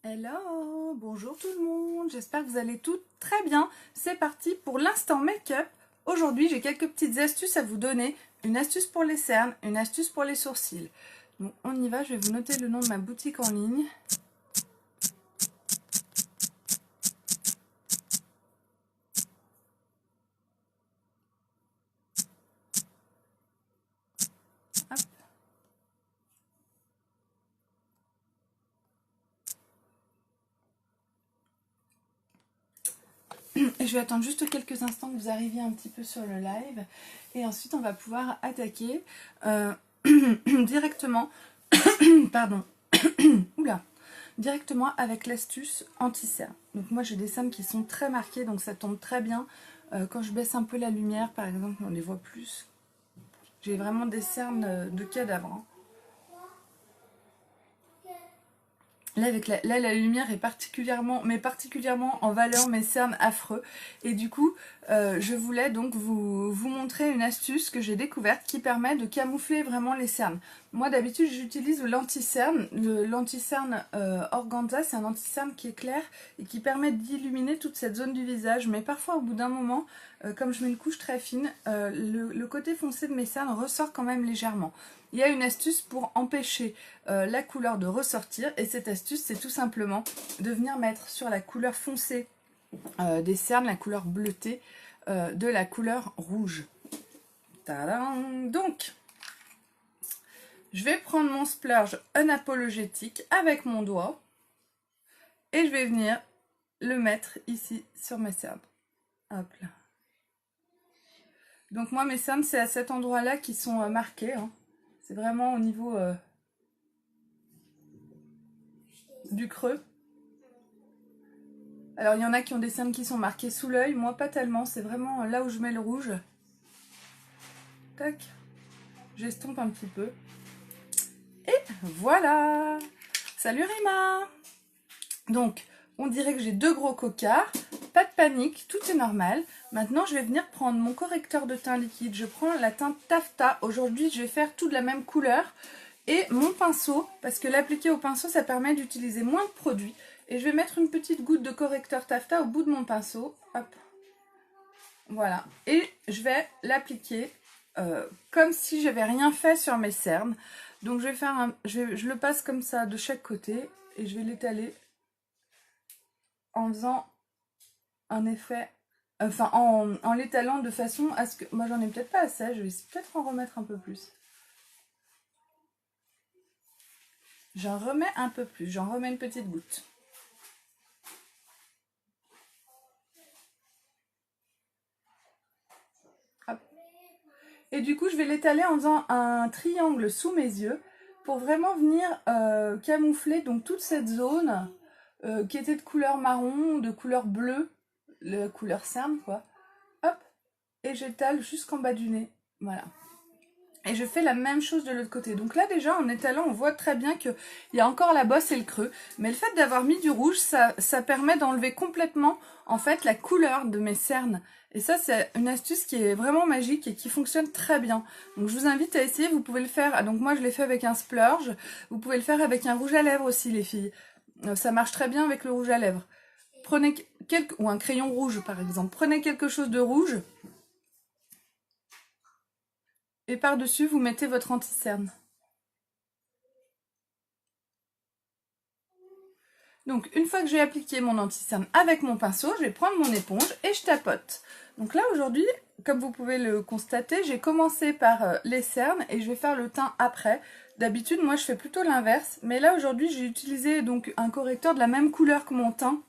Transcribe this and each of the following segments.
Hello, bonjour tout le monde, j'espère que vous allez tous très bien. C'est parti pour l'instant make-up. Aujourd'hui, j'ai quelques petites astuces à vous donner. Une astuce pour les cernes, une astuce pour les sourcils. Donc on y va, je vais vous noter le nom de ma boutique en ligne. Hop. Et je vais attendre juste quelques instants que vous arriviez un petit peu sur le live. Et ensuite, on va pouvoir attaquer directement, pardon, oula, directement avec l'astuce anti-cerne. Donc moi, j'ai des cernes qui sont très marquées, donc ça tombe très bien. Quand je baisse un peu la lumière, par exemple, on les voit plus. J'ai vraiment des cernes de cadavre, hein. Là, la lumière est particulièrement en valeur mes cernes affreux. Et du coup, je voulais donc vous montrer une astuce que j'ai découverte qui permet de camoufler vraiment les cernes. Moi, d'habitude, j'utilise l'anti-cerne. L'anti-cerne Organza, c'est un anti-cerne qui est clair et qui permet d'illuminer toute cette zone du visage. Mais parfois, au bout d'un moment, comme je mets une couche très fine, le côté foncé de mes cernes ressort quand même légèrement. Il y a une astuce pour empêcher la couleur de ressortir, et cette astuce, c'est tout simplement de venir mettre sur la couleur foncée des cernes, la couleur bleutée, de la couleur rouge. Tadam! Donc, je vais prendre mon splurge unapologétique avec mon doigt et je vais venir le mettre ici sur mes cernes. Hop là. Donc moi, mes cernes, c'est à cet endroit-là qui sont marquées, hein. C'est vraiment au niveau du creux. Alors il y en a qui ont des cernes qui sont marquées sous l'œil, moi pas tellement, c'est vraiment là où je mets le rouge. Tac, j'estompe un petit peu. Et voilà! Salut Rima! Donc, on dirait que j'ai deux gros cocards, pas de panique, tout est normal. Maintenant, je vais venir prendre mon correcteur de teint liquide. Je prends la teinte Taffeta. Aujourd'hui, je vais faire tout de la même couleur. Et mon pinceau, parce que l'appliquer au pinceau, ça permet d'utiliser moins de produits. Et je vais mettre une petite goutte de correcteur Taffeta au bout de mon pinceau. Hop. Voilà. Et je vais l'appliquer comme si j'avais rien fait sur mes cernes. Donc je vais faire je le passe comme ça de chaque côté et je vais l'étaler en faisant un effet, enfin en l'étalant de façon à ce que, moi j'en ai peut-être pas assez, je vais peut-être en remettre un peu plus. J'en remets un peu plus, j'en remets une petite goutte. Hop. Et du coup je vais l'étaler en faisant un triangle sous mes yeux pour vraiment venir camoufler donc toute cette zone qui était de couleur marron, de couleur bleue, la couleur cerne quoi. Hop, et j'étale jusqu'en bas du nez, voilà. Et je fais la même chose de l'autre côté. Donc là déjà en étalant on voit très bien qu'il y a encore la bosse et le creux. Mais le fait d'avoir mis du rouge, ça permet d'enlever complètement en fait la couleur de mes cernes. Et ça c'est une astuce qui est vraiment magique et qui fonctionne très bien. Donc je vous invite à essayer, vous pouvez le faire. Donc moi je l'ai fait avec un splurge. Vous pouvez le faire avec un rouge à lèvres aussi les filles. Ça marche très bien avec le rouge à lèvres. Prenez ou un crayon rouge par exemple. Prenez quelque chose de rouge. Et par-dessus, vous mettez votre anti-cerne. Donc, une fois que j'ai appliqué mon anti-cerne avec mon pinceau, je vais prendre mon éponge et je tapote. Donc là, aujourd'hui, comme vous pouvez le constater, j'ai commencé par les cernes et je vais faire le teint après. D'habitude, moi, je fais plutôt l'inverse. Mais là, aujourd'hui, j'ai utilisé donc un correcteur de la même couleur que mon teint.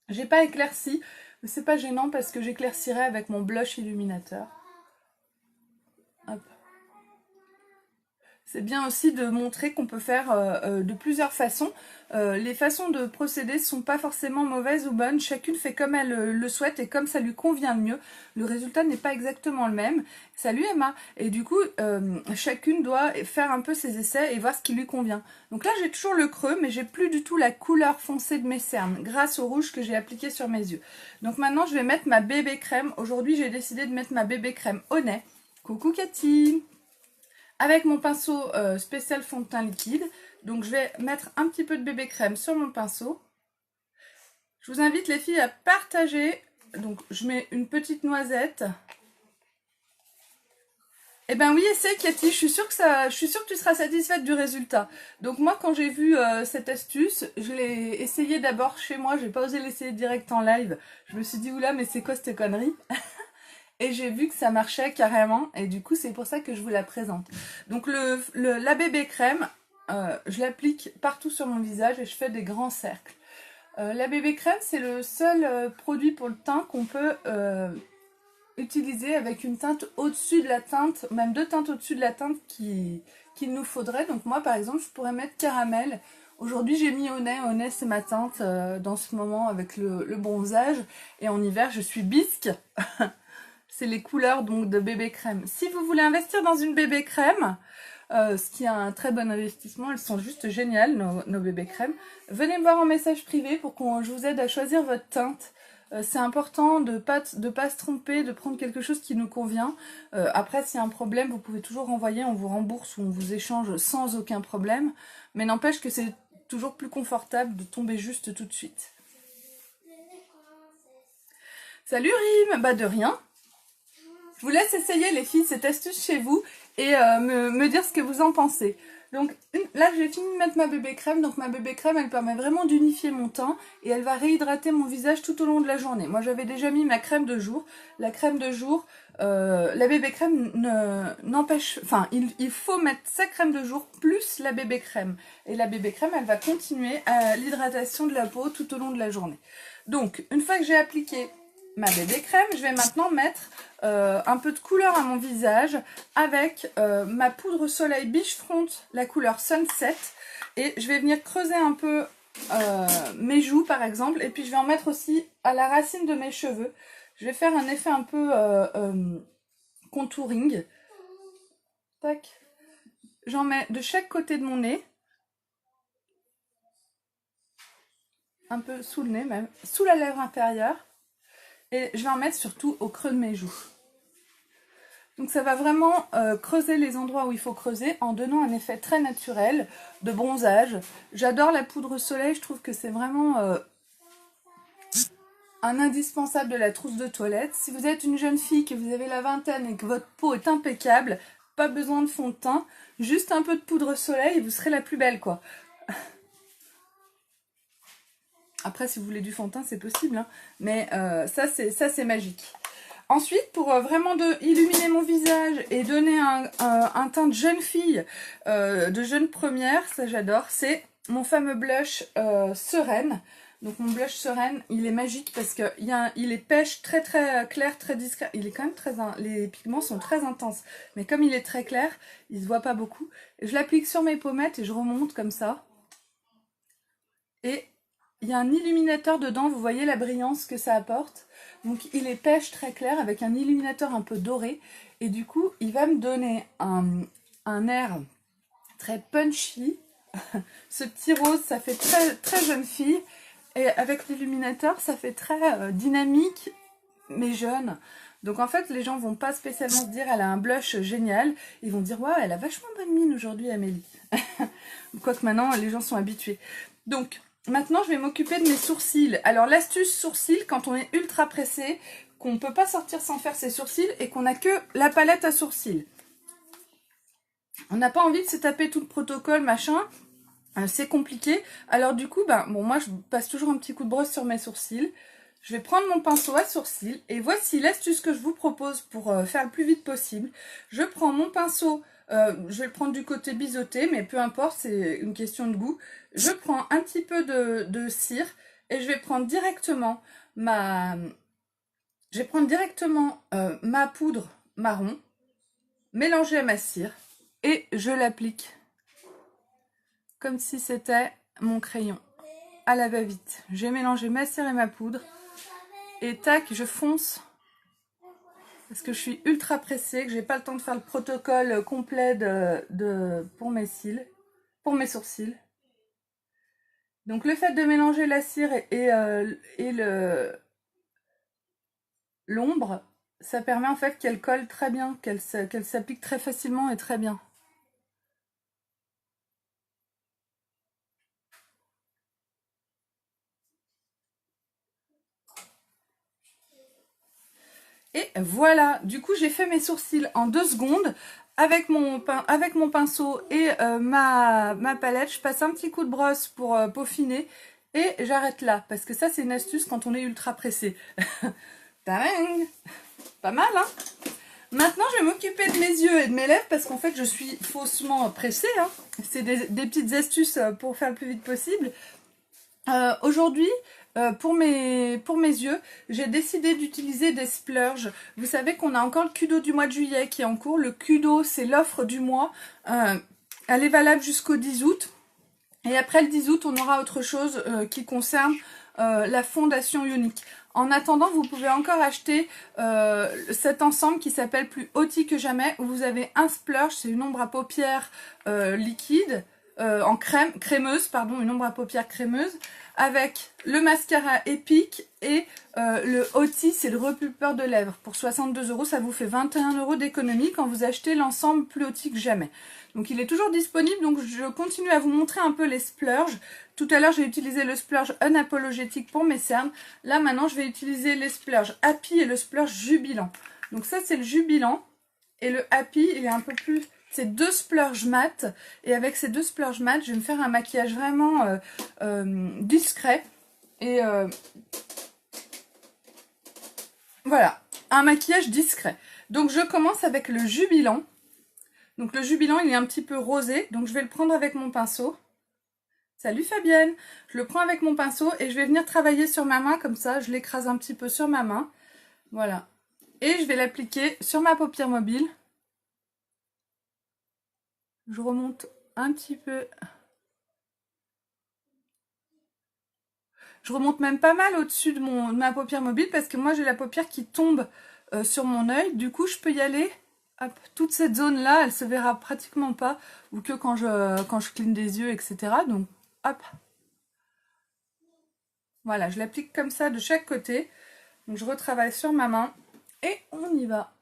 J'ai pas éclairci, mais c'est pas gênant parce que j'éclaircirai avec mon blush illuminateur. Hop. C'est bien aussi de montrer qu'on peut faire de plusieurs façons. Les façons de procéder ne sont pas forcément mauvaises ou bonnes. Chacune fait comme elle le souhaite et comme ça lui convient le mieux. Le résultat n'est pas exactement le même. Salut Emma! Et du coup, chacune doit faire un peu ses essais et voir ce qui lui convient. Donc là, j'ai toujours le creux, mais j'ai plus du tout la couleur foncée de mes cernes grâce au rouge que j'ai appliqué sur mes yeux. Donc maintenant, je vais mettre ma bébé crème. Aujourd'hui, j'ai décidé de mettre ma bébé crème au nez. Coucou Cathy! Avec mon pinceau spécial fond de teint liquide. Donc je vais mettre un petit peu de bébé crème sur mon pinceau. Je vous invite les filles à partager. Donc je mets une petite noisette. Eh ben oui, essaye Cathy, je suis sûre que tu seras satisfaite du résultat. Donc moi quand j'ai vu cette astuce, je l'ai essayé d'abord chez moi, j'ai pas osé l'essayer direct en live. Je me suis dit oula mais c'est quoi cette connerie? Et j'ai vu que ça marchait carrément et du coup c'est pour ça que je vous la présente. Donc la bébé crème, je l'applique partout sur mon visage et je fais des grands cercles. La bébé crème c'est le seul produit pour le teint qu'on peut utiliser avec une teinte au-dessus de la teinte, même deux teintes au-dessus de la teinte qu'il nous faudrait. Donc moi par exemple je pourrais mettre caramel. Aujourd'hui j'ai mis au nez c'est ma teinte dans ce moment avec le bronzage. Et en hiver je suis bisque. C'est les couleurs donc de bébé crème. Si vous voulez investir dans une bébé crème, ce qui est un très bon investissement, elles sont juste géniales nos bébés crèmes. Venez me voir en message privé pour que je vous aide à choisir votre teinte. C'est important de pas se tromper, de prendre quelque chose qui nous convient. Après, s'il y a un problème, vous pouvez toujours renvoyer, on vous rembourse ou on vous échange sans aucun problème. Mais n'empêche que c'est toujours plus confortable de tomber juste tout de suite. Salut Rim, bah de rien. Je vous laisse essayer les filles cette astuce chez vous et me dire ce que vous en pensez. Donc là j'ai fini de mettre ma bébé crème, donc ma bébé crème elle permet vraiment d'unifier mon teint et elle va réhydrater mon visage tout au long de la journée. Moi j'avais déjà mis ma crème de jour, la crème de jour, la bébé crème n'empêche, enfin il faut mettre sa crème de jour plus la bébé crème. Et la bébé crème elle va continuer à l'hydratation de la peau tout au long de la journée. Donc une fois que j'ai appliqué ma bébé crème, je vais maintenant mettre un peu de couleur à mon visage avec ma poudre soleil Beachfront, la couleur Sunset. Et je vais venir creuser un peu mes joues par exemple. Et puis je vais en mettre aussi à la racine de mes cheveux. Je vais faire un effet un peu contouring. Tac. J'en mets de chaque côté de mon nez. Un peu sous le nez même. Sous la lèvre inférieure. Et je vais en mettre surtout au creux de mes joues. Donc ça va vraiment creuser les endroits où il faut creuser en donnant un effet très naturel de bronzage. J'adore la poudre soleil, je trouve que c'est vraiment un indispensable de la trousse de toilette. Si vous êtes une jeune fille, que vous avez la vingtaine et que votre peau est impeccable, pas besoin de fond de teint, juste un peu de poudre soleil et vous serez la plus belle quoi. Après si vous voulez du fond de teint c'est possible, hein. Mais ça c'est magique. Ensuite, pour vraiment illuminer mon visage et donner un teint de jeune fille, de jeune première, ça j'adore, c'est mon fameux blush Sereine. Donc mon blush Sereine, il est magique parce qu'il est pêche, très très clair, très discret. Il est quand même les pigments sont très intenses, mais comme il est très clair, il se voit pas beaucoup. Je l'applique sur mes pommettes et je remonte comme ça. Et il y a un illuminateur dedans, vous voyez la brillance que ça apporte. Donc il est pêche très clair avec un illuminateur un peu doré. Et du coup, il va me donner un air très punchy. Ce petit rose, ça fait très, très jeune fille. Et avec l'illuminateur, ça fait très dynamique, mais jeune. Donc en fait, les gens vont pas spécialement se dire elle a un blush génial. Ils vont dire waouh, elle a vachement bonne mine aujourd'hui, Amélie. Quoique maintenant, les gens sont habitués. Donc maintenant, je vais m'occuper de mes sourcils. Alors, l'astuce sourcils, quand on est ultra pressé, qu'on ne peut pas sortir sans faire ses sourcils et qu'on n'a que la palette à sourcils. On n'a pas envie de se taper tout le protocole, machin. C'est compliqué. Alors du coup, bon, moi, je passe toujours un petit coup de brosse sur mes sourcils. Je vais prendre mon pinceau à sourcils. Et voici l'astuce que je vous propose pour faire le plus vite possible. Je prends mon pinceau... je vais le prendre du côté biseauté, mais peu importe, c'est une question de goût. Je prends un petit peu de cire et je vais prendre directement ma poudre marron mélangée à ma cire et je l'applique comme si c'était mon crayon à la va-vite. J'ai mélangé ma cire et ma poudre et tac, je fonce. Parce que je suis ultra pressée, que j'ai pas le temps de faire le protocole complet pour mes cils, pour mes sourcils. Donc le fait de mélanger la cire et l'ombre, ça permet en fait qu'elle colle très bien, qu'elle s'applique très facilement et très bien. Et voilà, du coup j'ai fait mes sourcils en 2 secondes. Avec mon pinceau et ma palette, je passe un petit coup de brosse pour peaufiner. Et j'arrête là, parce que ça c'est une astuce quand on est ultra pressé. Tadang! Pas mal, hein? Maintenant, je vais m'occuper de mes yeux et de mes lèvres parce qu'en fait, je suis faussement pressée, hein. C'est des petites astuces pour faire le plus vite possible. Aujourd'hui, pour mes yeux, j'ai décidé d'utiliser des splurges. Vous savez qu'on a encore le Kudo du mois de juillet qui est en cours. Le Kudo, c'est l'offre du mois. Elle est valable jusqu'au 10 août. Et après le 10 août, on aura autre chose qui concerne la fondation Unique. En attendant, vous pouvez encore acheter cet ensemble qui s'appelle Plus Hautie que jamais, où vous avez un splurge, c'est une ombre à paupières liquide, en crémeuse, pardon, une ombre à paupières crémeuse, avec le mascara Epic et le Hautie, c'est le repulpeur de lèvres. Pour 62 €, ça vous fait 21 € d'économie quand vous achetez l'ensemble Plus Hautie que jamais. Donc il est toujours disponible, donc je continue à vous montrer un peu les splurges. Tout à l'heure j'ai utilisé le splurge unapologétique pour mes cernes. Là maintenant je vais utiliser les splurges Happy et le splurge Jubilant. Donc ça c'est le Jubilant et le Happy il est un peu plus... C'est 2 splurges mat et avec ces 2 splurges mat je vais me faire un maquillage vraiment discret. Et voilà, un maquillage discret. Donc je commence avec le Jubilant. Donc le Jubilant, il est un petit peu rosé, donc je vais le prendre avec mon pinceau. Salut Fabienne! Je le prends avec mon pinceau et je vais venir travailler sur ma main, comme ça, je l'écrase un petit peu sur ma main. Voilà. Et je vais l'appliquer sur ma paupière mobile. Je remonte un petit peu. Je remonte même pas mal au-dessus de ma paupière mobile parce que moi j'ai la paupière qui tombe sur mon œil. Du coup, je peux y aller. Hop, toute cette zone-là, elle se verra pratiquement pas, ou que quand je cligne des yeux, etc. Donc, hop. Voilà, je l'applique comme ça de chaque côté. Donc, je retravaille sur ma main et on y va.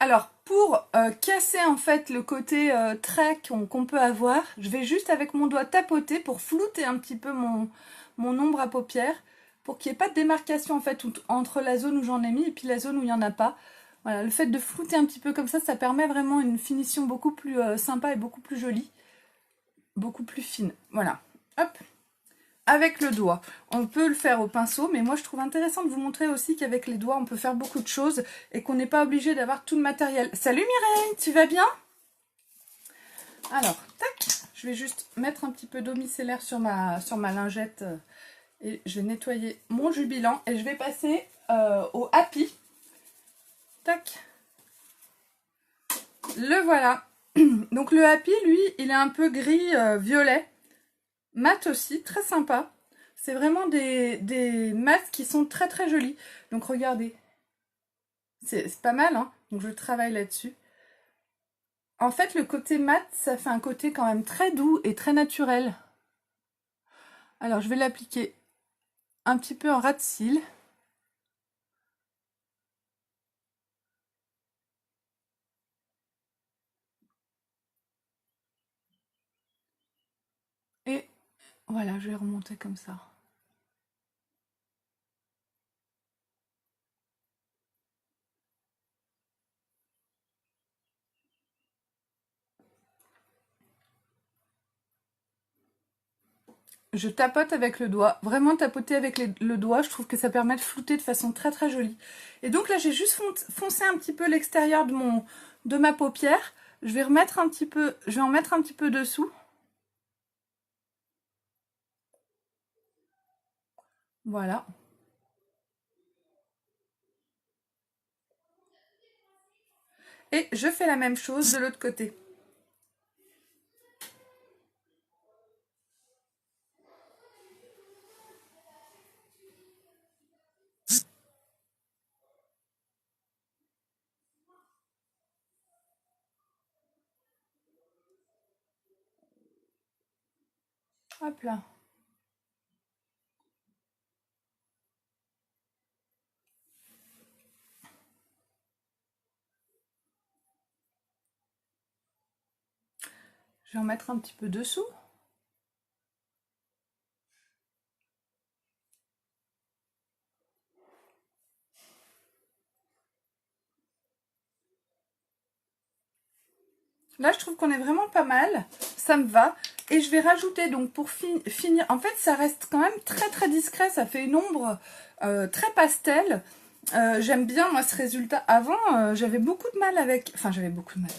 Alors, pour casser en fait le côté trait qu'on peut avoir, je vais juste avec mon doigt tapoter pour flouter un petit peu mon ombre à paupières, pour qu'il n'y ait pas de démarcation en fait entre la zone où j'en ai mis et puis la zone où il n'y en a pas. Voilà, le fait de flouter un petit peu comme ça permet vraiment une finition beaucoup plus sympa et beaucoup plus jolie, beaucoup plus fine. Voilà, hop, avec le doigt. On peut le faire au pinceau, mais moi je trouve intéressant de vous montrer aussi qu'avec les doigts on peut faire beaucoup de choses et qu'on n'est pas obligé d'avoir tout le matériel. Salut Mireille, tu vas bien? Alors, tac, je vais juste mettre un petit peu d'eau micellaire sur ma lingette et je vais nettoyer mon Jubilant et je vais passer au Happy. Tac, le voilà. Donc le Happy, lui, il est un peu gris violet, mat aussi, très sympa. C'est vraiment des mats qui sont très très jolis. Donc regardez, c'est pas mal, hein. Donc je travaille là-dessus. En fait, le côté mat, ça fait un côté quand même très doux et très naturel. Alors je vais l'appliquer un petit peu en ras de cils. Et voilà, je vais remonter comme ça. Je tapote avec le doigt. Vraiment tapoter avec le doigt, je trouve que ça permet de flouter de façon très très jolie. Et donc là, j'ai juste foncé un petit peu l'extérieur de ma paupière. Je vais remettre un petit peu, je vais en mettre un petit peu dessous. Voilà. Et je fais la même chose de l'autre côté. Hop là. Je vais en mettre un petit peu dessous. Là, je trouve qu'on est vraiment pas mal. Ça me va. Et je vais rajouter, donc pour finir, en fait, ça reste quand même très très discret. Ça fait une ombre très pastel. J'aime bien, moi, ce résultat. Avant, j'avais beaucoup de mal avec... Enfin, j'avais beaucoup de mal.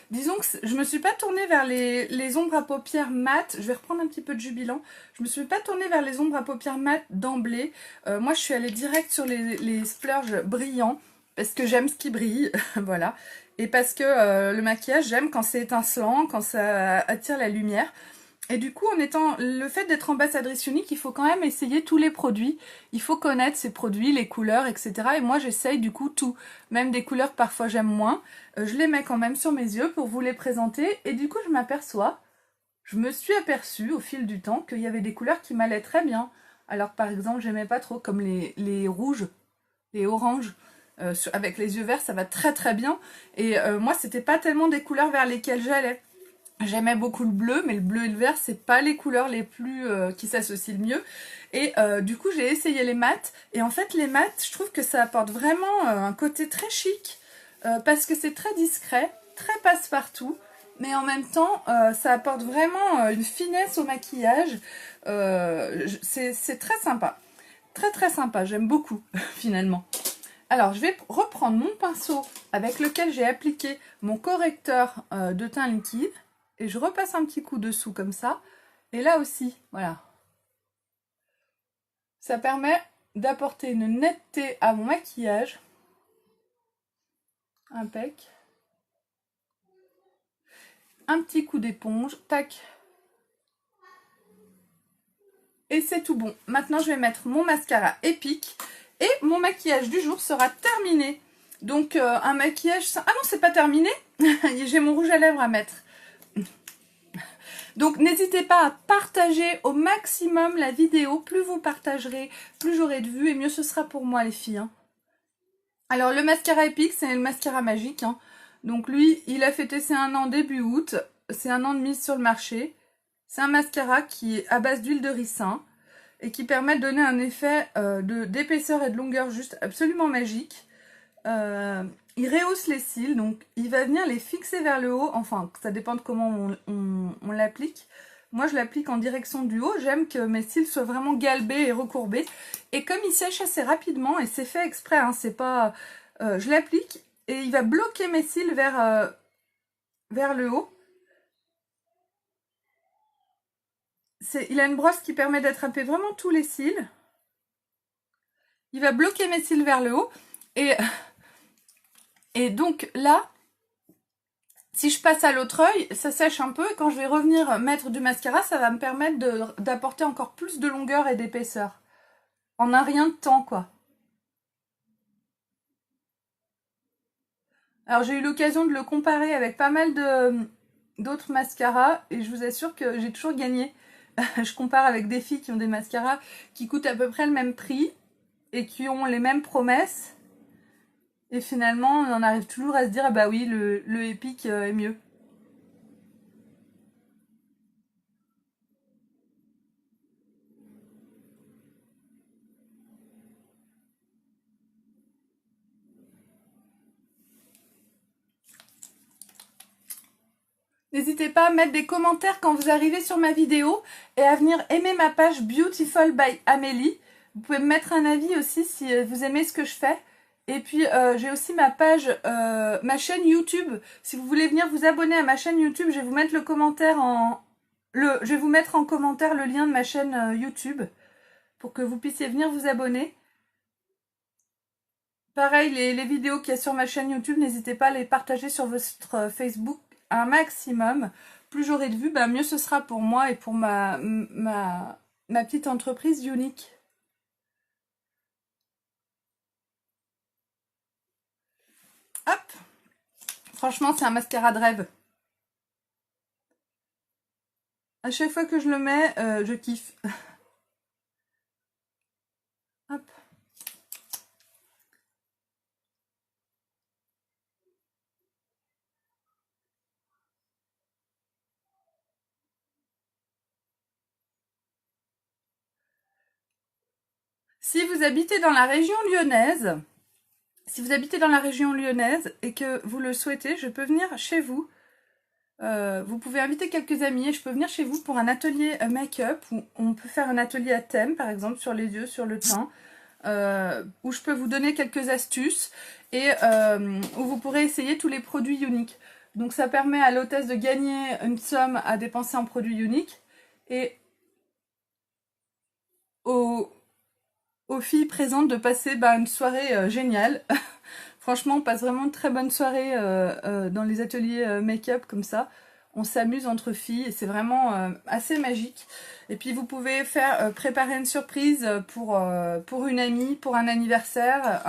Disons que je me suis pas tournée vers les ombres à paupières mat. Je vais reprendre un petit peu de Jubilant. Je me suis pas tournée vers les ombres à paupières mat d'emblée. Moi, je suis allée direct sur les splurges brillants. Parce que j'aime ce qui brille. Voilà. Et parce que le maquillage, j'aime quand c'est étincelant, quand ça attire la lumière. Et du coup, le fait d'être ambassadrice unique, il faut quand même essayer tous les produits. Il faut connaître ces produits, les couleurs, etc. Et moi, j'essaye du coup tout. Même des couleurs que parfois j'aime moins. Je les mets quand même sur mes yeux pour vous les présenter. Et du coup, je me suis aperçue au fil du temps qu'il y avait des couleurs qui m'allaient très bien. Alors par exemple, j'aimais pas trop comme les rouges, les oranges. Avec les yeux verts, ça va très très bien. Et moi, c'était pas tellement des couleurs vers lesquelles j'allais. J'aimais beaucoup le bleu, mais le bleu et le vert, c'est pas les couleurs les plus qui s'associent le mieux. Et du coup, j'ai essayé les mats. Et en fait, les mats, je trouve que ça apporte vraiment un côté très chic. Parce que c'est très discret, très passe-partout. Mais en même temps, ça apporte vraiment une finesse au maquillage. C'est très sympa. Très très sympa, j'aime beaucoup, finalement. Alors, je vais reprendre mon pinceau avec lequel j'ai appliqué mon correcteur de teint liquide. Et je repasse un petit coup dessous comme ça. Et là aussi, voilà. Ça permet d'apporter une netteté à mon maquillage. Impec. Un petit coup d'éponge. Tac. Et c'est tout bon. Maintenant, je vais mettre mon mascara épique. Et mon maquillage du jour sera terminé. Donc, un maquillage... Ah non, c'est pas terminé. J'ai mon rouge à lèvres à mettre. Donc n'hésitez pas à partager au maximum la vidéo. Plus vous partagerez, plus j'aurai de vues et mieux ce sera pour moi les filles. Hein. Alors le mascara épique, c'est le mascara magique. Hein. Donc lui, il a fêté ses 1 an début août. C'est 1 an de mise sur le marché. C'est un mascara qui est à base d'huile de ricin et qui permet de donner un effet d'épaisseur et de longueur juste absolument magique. Il rehausse les cils, donc il va venir les fixer vers le haut. Enfin, ça dépend de comment on l'applique. Moi, je l'applique en direction du haut. J'aime que mes cils soient vraiment galbés et recourbés. Et comme il sèche assez rapidement, et c'est fait exprès, hein, c'est pas... je l'applique et il va bloquer mes cils vers le haut. Il a une brosse qui permet d'attraper vraiment tous les cils. Il va bloquer mes cils vers le haut. Et donc là, si je passe à l'autre œil, ça sèche un peu. Et quand je vais revenir mettre du mascara, ça va me permettre d'apporter encore plus de longueur et d'épaisseur. En un rien de temps, quoi. Alors j'ai eu l'occasion de le comparer avec pas mal d'autres mascaras. Et je vous assure que j'ai toujours gagné. Je compare avec des filles qui ont des mascaras qui coûtent à peu près le même prix. Et qui ont les mêmes promesses. Et finalement, on en arrive toujours à se dire, ah bah oui, le Epic est mieux. N'hésitez pas à mettre des commentaires quand vous arrivez sur ma vidéo et à venir aimer ma page Beautiful by Amélie. Vous pouvez me mettre un avis aussi si vous aimez ce que je fais. Et puis j'ai aussi ma page, ma chaîne YouTube. Si vous voulez venir vous abonner à ma chaîne YouTube, je vais vous mettre je vais vous mettre en commentaire le lien de ma chaîne YouTube pour que vous puissiez venir vous abonner. Pareil, les vidéos qu'il y a sur ma chaîne YouTube, n'hésitez pas à les partager sur votre Facebook un maximum. Plus j'aurai de vues, bah mieux ce sera pour moi et pour ma petite entreprise unique. Hop! Franchement, c'est un mascara de rêve. À chaque fois que je le mets, je kiffe. Hop. Si vous habitez dans la région lyonnaise, et que vous le souhaitez, je peux venir chez vous. Vous pouvez inviter quelques amis et je peux venir chez vous pour un atelier make-up où on peut faire un atelier à thème, par exemple sur les yeux, sur le teint, où je peux vous donner quelques astuces et où vous pourrez essayer tous les produits uniques. Donc ça permet à l'hôtesse de gagner une somme à dépenser en produits uniques et aux filles présentes de passer une soirée géniale. Franchement, on passe vraiment une très bonne soirée dans les ateliers make-up comme ça. On s'amuse entre filles et c'est vraiment assez magique. Et puis vous pouvez faire préparer une surprise pour une amie, pour un anniversaire,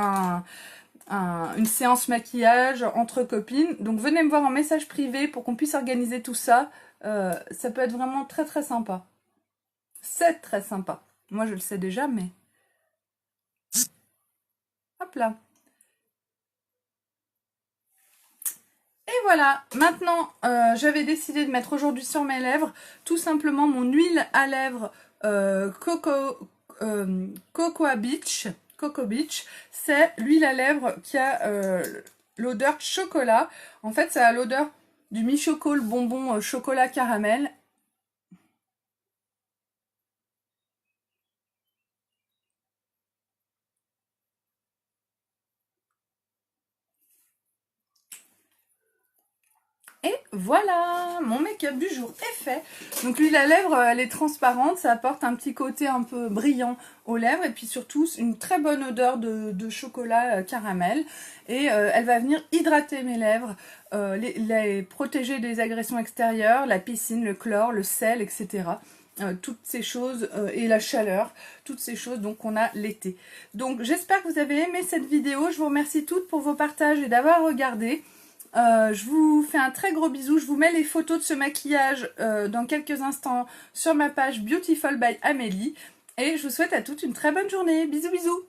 une séance maquillage entre copines. Donc venez me voir en message privé pour qu'on puisse organiser tout ça. Ça peut être vraiment très très sympa. C'est très sympa. Moi je le sais déjà, mais... Hop là. Et voilà, maintenant j'avais décidé de mettre aujourd'hui sur mes lèvres tout simplement mon huile à lèvres Cocoa Beach. Cocoa Beach, c'est l'huile à lèvres qui a l'odeur de chocolat. En fait, ça a l'odeur du mi-choco, le bonbon chocolat caramel. Et voilà, mon make-up du jour est fait. Donc l'huile à lèvres, elle est transparente, ça apporte un petit côté un peu brillant aux lèvres et puis surtout une très bonne odeur de chocolat caramel. Et elle va venir hydrater mes lèvres, les protéger des agressions extérieures, la piscine, le chlore, le sel, etc. Toutes ces choses et la chaleur, toutes ces choses donc on a l'été. Donc j'espère que vous avez aimé cette vidéo, je vous remercie toutes pour vos partages et d'avoir regardé. Je vous fais un très gros bisou, je vous mets les photos de ce maquillage dans quelques instants sur ma page Beautiful by Amélie et je vous souhaite à toutes une très bonne journée, bisous bisous.